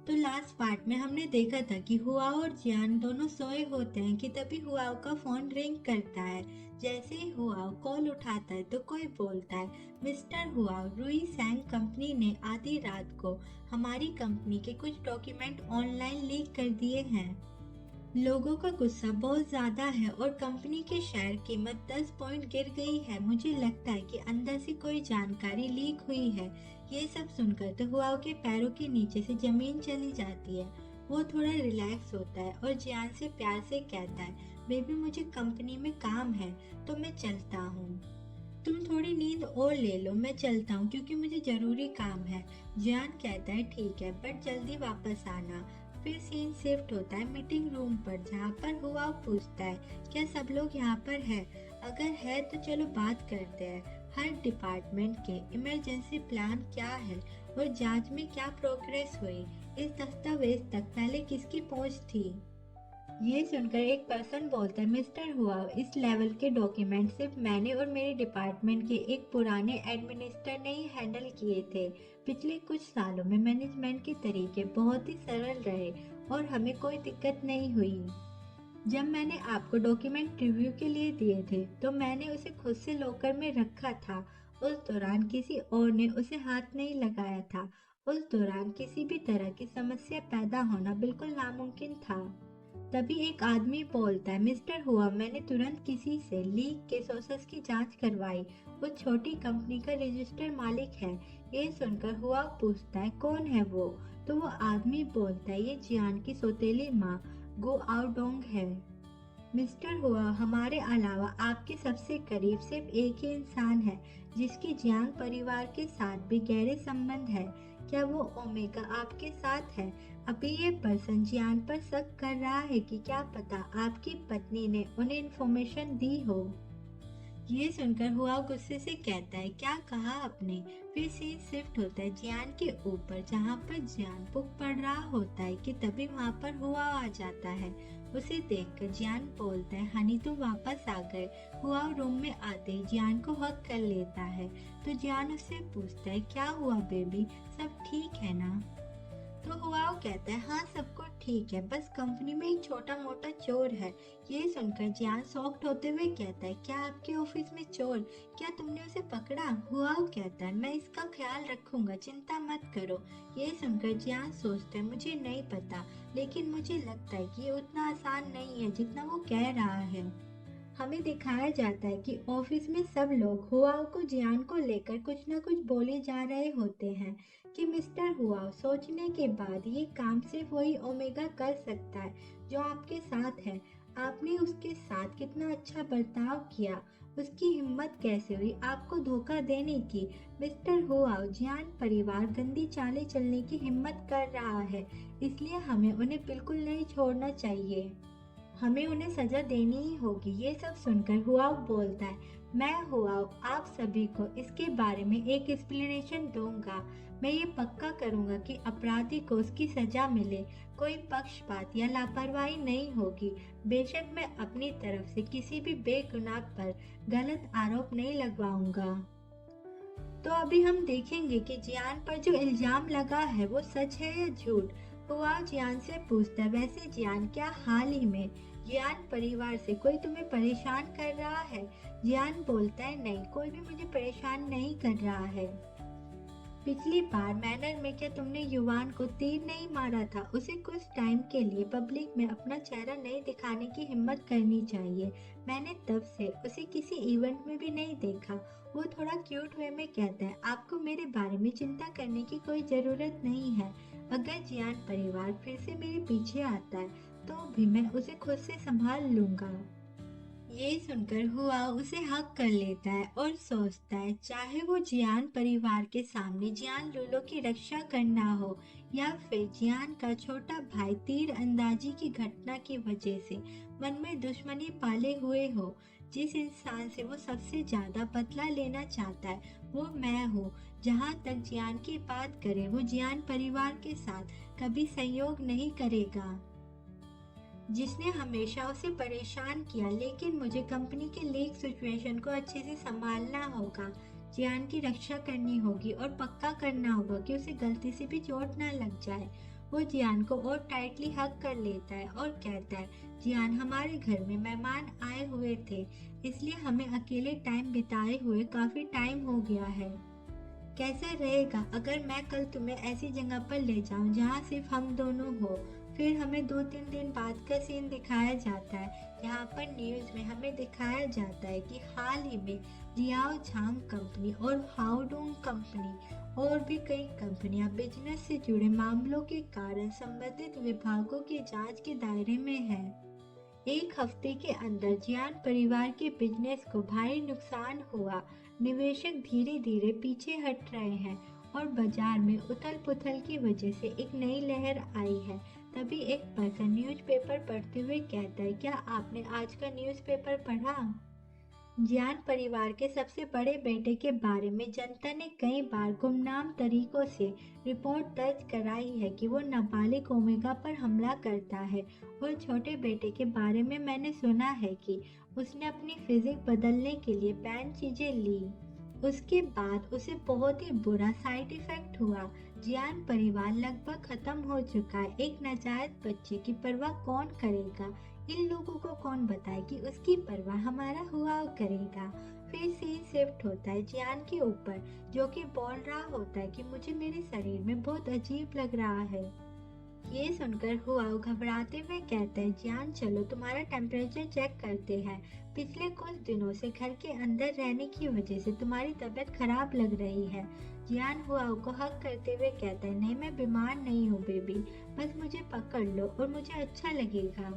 तो last part में हमने देखा था कि हुआओ और जियान दोनों सोए होते हैं कि तभी हुआओ का फोन रिंग करता है। जैसे ही हुआओ कॉल उठाता है तो कोई बोलता है, मिस्टर हुआओ, रुई सैंग कंपनी ने आधी रात को हमारी कंपनी के कुछ डॉक्यूमेंट ऑनलाइन लीक कर दिए हैं। लोगों का गुस्सा बहुत ज्यादा है और कंपनी की शेयर कीमत 10 पॉइंट गिर गई है। मुझे लगता है कि अंदर से कोई जानकारी लीक हुई है। ये सब सुनकर तो हुआओ के पैरों के नीचे से जमीन चली जाती है। वो थोड़ा रिलैक्स होता है और जियान से प्यार से कहता है, बेबी मुझे कंपनी में काम है तो मैं चलता हूँ। तुम थोड़ी नींद और ले लो, मैं चलता हूँ क्योंकि मुझे जरूरी काम है। जियान कहता है ठीक है बट जल्दी वापस आना। फिर सीन शिफ्ट होता है मीटिंग रूम पर जहाँ पर हुआ पूछता है, क्या सब लोग यहाँ पर है? अगर है तो चलो बात करते हैं। हर डिपार्टमेंट के इमरजेंसी प्लान क्या है और जांच में क्या प्रोग्रेस हुई, इस दस्तावेज तक पहले किसकी पहुंच थी? ये सुनकर एक पर्सन बोलता है, मिस्टर हुआ, इस लेवल के डॉक्यूमेंट सिर्फ मैंने और मेरे डिपार्टमेंट के एक पुराने एडमिनिस्ट्रेटर ने ही हैंडल किए थे। पिछले कुछ सालों में मैनेजमेंट के तरीके बहुत ही सरल रहे और हमें कोई दिक्कत नहीं हुई। जब मैंने आपको डॉक्यूमेंट रिव्यू के लिए दिए थे तो मैंने उसे खुद से लॉकर में रखा था। उस दौरान किसी और ने उसे हाथ नहीं लगाया था। उस दौरान किसी भी तरह की समस्या पैदा होना बिल्कुल नामुमकिन था। तभी एक आदमी बोलता है, मिस्टर हुआ, मैंने तुरंत किसी से लीक के सोर्सेस की जांच करवाई। वो छोटी कंपनी का रजिस्टर मालिक है। ये सुनकर हुआ पूछता है, कौन है वो? तो वो आदमी बोलता है, ये जियान की सौतेली माँ गो आउडोंग है। मिस्टर हुआ, हमारे अलावा आपके सबसे करीब सिर्फ एक ही इंसान है जिसकी जियांग परिवार के साथ भी गहरे संबंध है। क्या वो ओमेगा आपके साथ है? अभी ये पर्सन जियान पर शक कर रहा है कि क्या पता आपकी पत्नी ने उन्हें इन्फॉर्मेशन दी हो। ये सुनकर हुआ गुस्से से कहता है, क्या कहा आपने? फिर सीन शिफ्ट होता है जियान के ऊपर जहाँ पर जियान बुक पढ़ रहा होता है कि तभी वहाँ पर हुआ आ जाता है। उसे देखकर जियान बोलता है, हनी तुम वापस आ गए। हुआ रूम में आते ही जियान को हक कर लेता है। तो जियान उससे पूछता है, क्या हुआ बेबी, सब ठीक है ना? तो हुआओ कहता है, हाँ सब कुछ ठीक है, बस कंपनी में एक छोटा मोटा चोर है। ये सुनकर जियान शॉक्ड होते हुए कहता है, क्या आपके ऑफिस में चोर? क्या तुमने उसे पकड़ा? हुआओ कहता है, मैं इसका ख्याल रखूंगा, चिंता मत करो। ये सुनकर जियान सोचता है, मुझे नहीं पता लेकिन मुझे लगता है कि ये उतना आसान नहीं है जितना वो कह रहा है। हमें दिखाया जाता है कि ऑफिस में सब लोग हुआओ को जियान को लेकर कुछ न कुछ बोले जा रहे होते हैं कि मिस्टर हुआओ, सोचने के बाद ये काम सिर्फ वही ओमेगा कर सकता है जो आपके साथ है। आपने उसके साथ कितना अच्छा बर्ताव किया, उसकी हिम्मत कैसे हुई आपको धोखा देने की? मिस्टर हुआओ, जियान परिवार गंदी चालें चलने की हिम्मत कर रहा है, इसलिए हमें उन्हें बिल्कुल नहीं छोड़ना चाहिए। हमें उन्हें सजा देनी ही होगी। ये सब सुनकर हुआओ बोलता है, मैं हुआओ आप सभी को इसके बारे में एक एक्सप्लेनेशन दूंगा। मैं ये पक्का करूंगा कि अपराधी को उसकी सजा मिले। कोई पक्षपात या लापरवाही नहीं होगी। बेशक मैं अपनी तरफ से किसी भी बेगुनाह पर गलत आरोप नहीं लगवाऊंगा। तो अभी हम देखेंगे कि जियान पर जो इल्जाम लगा है वो सच है या झूठ। हुआ जियान से पूछता है, वैसे जियान क्या हाल ही में जियान परिवार से कोई तुम्हें परेशान कर रहा है? जियान बोलता है, नहीं, कोई भी मुझे परेशान नहीं कर रहा है। पिछली बार मैनर में क्या तुमने युवान को तीर नहीं मारा था? उसे कुछ टाइम के लिए पब्लिक में अपना चेहरा नहीं दिखाने की हिम्मत करनी चाहिए। मैंने तब से उसे किसी इवेंट में भी नहीं देखा। वो थोड़ा क्यूट वे में कहता है, आपको मेरे बारे में चिंता करने की कोई जरूरत नहीं है। अगर जियान परिवार फिर से मेरे पीछे आता है तो भी मैं उसे खुद से संभाल लूंगा। ये सुनकर हुआ उसे हक कर लेता है और सोचता है, चाहे वो जियान परिवार के सामने जियान लूलो की रक्षा करना हो या फिर जियान का छोटा भाई तीर अंदाजी की घटना की वजह से मन में दुश्मनी पाले हुए हो, जिस इंसान से वो सबसे ज्यादा बदला लेना चाहता है वो मैं हूँ। जहाँ तक जियान की बात करे, वो जियान परिवार के साथ कभी सहयोग नहीं करेगा जिसने हमेशा उसे परेशान किया, लेकिन मुझे कंपनी के लीक सिचुएशन को अच्छे से संभालना होगा। जियान की रक्षा करनी होगी और पक्का करना होगा कि उसे गलती से भी चोट ना लग जाए। वो जियान को और टाइटली हग कर लेता है और कहता है, जियान, हमारे घर में मेहमान आए हुए थे, इसलिए हमें अकेले टाइम बिताए हुए काफी टाइम हो गया है। कैसा रहेगा अगर मैं कल तुम्हें ऐसी जगह पर ले जाऊं जहां सिर्फ हम दोनों हो। फिर हमें 2-3 दिन बाद का सीन दिखाया जाता है, जहां पर न्यूज में हमें दिखाया जाता है कि हाल ही में लियाओ झांग कंपनी और हाओडोंग कंपनी और भी कई कंपनियां बिजनेस से जुड़े मामलों के कारण संबंधित विभागों की जांच के दायरे में हैं। एक हफ्ते के अंदर जियान परिवार के बिजनेस को भारी नुकसान हुआ। निवेशक धीरे धीरे पीछे हट रहे हैं और बाजार में उथल पुथल की वजह से एक नई लहर आई है। तभी एक पर्सन न्यूज़पेपर पढ़ते हुए कहता है, क्या आपने आज का न्यूज़पेपर पढ़ा? जियान परिवार के सबसे बड़े बेटे के बारे में जनता ने कई बार गुमनाम तरीकों से रिपोर्ट दर्ज कराई है कि वो नाबालिग ओमेगा पर हमला करता है, और छोटे बेटे के बारे में मैंने सुना है कि उसने अपनी फिजिक बदलने के लिए बैन चीजें ली। उसके बाद उसे बहुत ही बुरा साइड इफेक्ट हुआ। जियान परिवार लगभग खत्म हो चुका है। एक नाजायज बच्चे की परवाह कौन करेगा? इन लोगों को कौन बताए कि उसकी परवाह हमारा हुआ करेगा? फिर सीन शिफ्ट होता है जियान के ऊपर, जो कि बोल रहा होता है कि मुझे मेरे शरीर में बहुत अजीब लग रहा है। ये सुनकर हुआओ घबराते हुए कहता है, जियान चलो तुम्हारा टेम्परेचर चेक करते हैं। पिछले कुछ दिनों से घर के अंदर रहने की वजह से तुम्हारी तबीयत खराब लग रही है। जियान हुआओ को हग करते हुए कहता है, नहीं मैं बीमार नहीं हूँ बेबी, बस मुझे पकड़ लो और मुझे अच्छा लगेगा।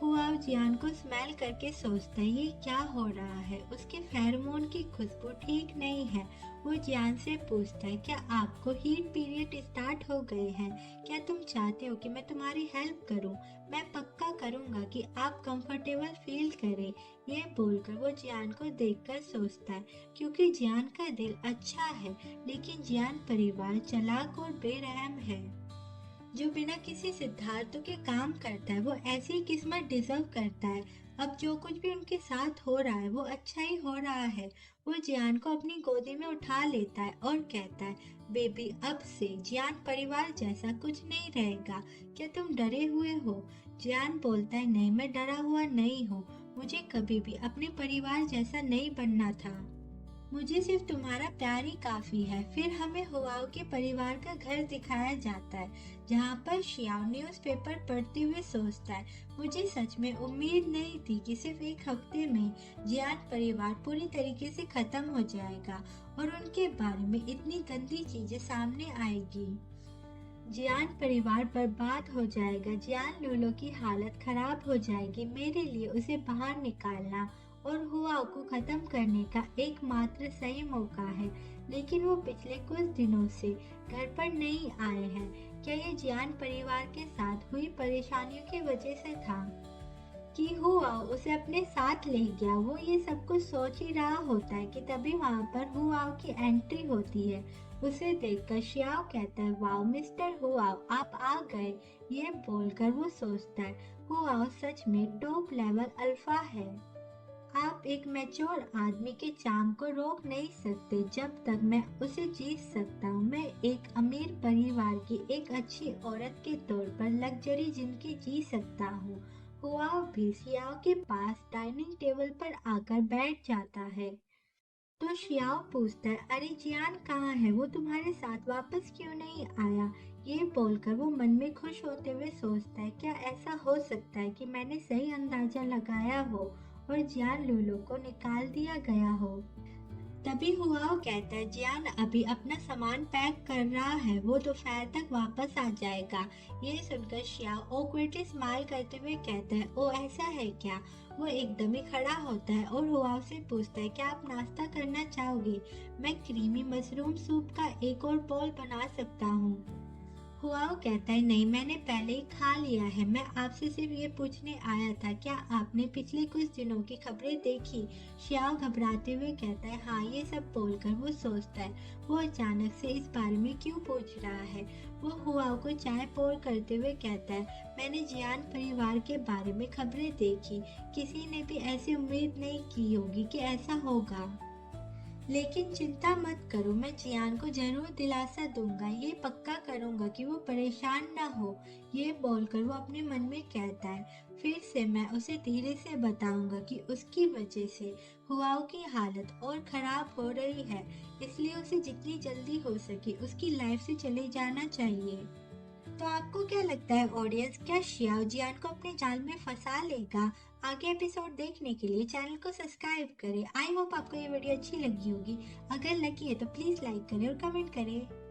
हुआओ जियान को स्मेल करके सोचता है ये क्या हो रहा है। उसके फेरोमोन की खुशबू ठीक नहीं है। वो जियान से पूछता है, क्या आपको हीट पीरियड स्टार्ट हो गए हैं? क्या तुम चाहते हो कि मैं तुम्हारी हेल्प करूं? मैं पक्का करूंगा कि आप कंफर्टेबल फील करें। ये बोलकर वो जियान को देखकर सोचता है, क्योंकि जियान का दिल अच्छा है, लेकिन जियान परिवार चालाक और बेरहम है। जो बिना किसी सिद्धांतों के काम करता है वो ऐसी ही किस्मत डिजर्व करता है। अब जो कुछ भी उनके साथ हो रहा है वो अच्छा ही हो रहा है। वो जियान को अपनी गोदी में उठा लेता है और कहता है, बेबी अब से जियान परिवार जैसा कुछ नहीं रहेगा। क्या तुम डरे हुए हो? जियान बोलता है, नहीं मैं डरा हुआ नहीं हूँ। मुझे कभी भी अपने परिवार जैसा नहीं बनना था। मुझे सिर्फ तुम्हारा प्यार ही काफी है। फिर हमें हुआओ के परिवार का घर दिखाया जाता है, जहाँ पर शियाओ न्यूज़पेपर पढ़ते हुए सोचता है, मुझे सच में उम्मीद नहीं थी कि सिर्फ एक हफ्ते में जियान परिवार पूरी तरीके से खत्म हो जाएगा और उनके बारे में इतनी गंदी चीजें सामने आएगी। जियान परिवार बर्बाद हो जाएगा। जियान लूलो की हालत खराब हो जाएगी। मेरे लिए उसे बाहर निकालना और हुआओ को खत्म करने का एकमात्र सही मौका है, लेकिन वो पिछले कुछ दिनों से घर पर नहीं आए हैं। क्या ये जियान परिवार के साथ हुई परेशानियों की वजह से था कि हुआओ उसे अपने साथ ले गया? वो ये सब कुछ सोच ही रहा होता है कि तभी वहाँ पर हुआओ की एंट्री होती है। उसे देखकर शियाओ कहता है, वाओ मिस्टर हुआओ, आप आ गए। ये बोलकर वो सोचता है, हुआओ सच में टॉप लेवल अल्फा है। आप एक मैच्योर आदमी के चार्म को रोक नहीं सकते। जब तक मैं उसे जीत सकता हूँ, मैं एक अमीर परिवार की एक अच्छी औरत के तौर पर लग्जरी जिंदगी जी सकता हूँ। हुआओ भी शियाओ के पास डाइनिंग टेबल पर आकर बैठ जाता है। तो शियाओ पूछता है, अरे जियान कहाँ है? वो तुम्हारे साथ वापस क्यों नहीं आया? ये बोलकर वो मन में खुश होते हुए सोचता है, क्या ऐसा हो सकता है कि मैंने सही अंदाजा लगाया हो और जियान लूलो को निकाल दिया गया हो? तभी हुआओ कहता है, जियान अभी अपना सामान पैक कर रहा है, वो दोपहर तक वापस आ जाएगा। ये सुनकर शियाओ ऑकवर्डली स्माइल करते हुए कहता है, ओ ऐसा है क्या? वो एकदम ही खड़ा होता है और हुआओ से पूछता है, क्या आप नाश्ता करना चाहोगे? मैं क्रीमी मशरूम सूप का एक और बोल बना सकता हूँ। हुआओ कहता है, नहीं मैंने पहले ही खा लिया है। मैं आपसे सिर्फ ये पूछने आया था, क्या आपने पिछले कुछ दिनों की खबरें देखी? शियाओ घबराते हुए कहता है, हाँ। ये सब बोलकर वो सोचता है, वो अचानक से इस बारे में क्यों पूछ रहा है। वो हुआओ को चाय पोर करते हुए कहता है, मैंने जियान परिवार के बारे में खबरें देखी। किसी ने भी ऐसी उम्मीद नहीं की होगी कि ऐसा होगा। लेकिन चिंता मत करो, मैं जियान को जरूर दिलासा दूंगा, ये पक्का करूंगा कि वो परेशान ना हो। ये बोलकर वो अपने मन में कहता है, फिर से मैं उसे धीरे से बताऊंगा कि उसकी वजह से हुआओ की हालत और खराब हो रही है, इसलिए उसे जितनी जल्दी हो सके उसकी लाइफ से चले जाना चाहिए। तो आपको क्या लगता है ऑडियंस, क्या शियाओ जियान को अपने जाल में फंसा लेगा? आगे एपिसोड देखने के लिए चैनल को सब्सक्राइब करें। आई होप आपको ये वीडियो अच्छी लगी होगी। अगर लगी है तो प्लीज लाइक करें और कमेंट करें।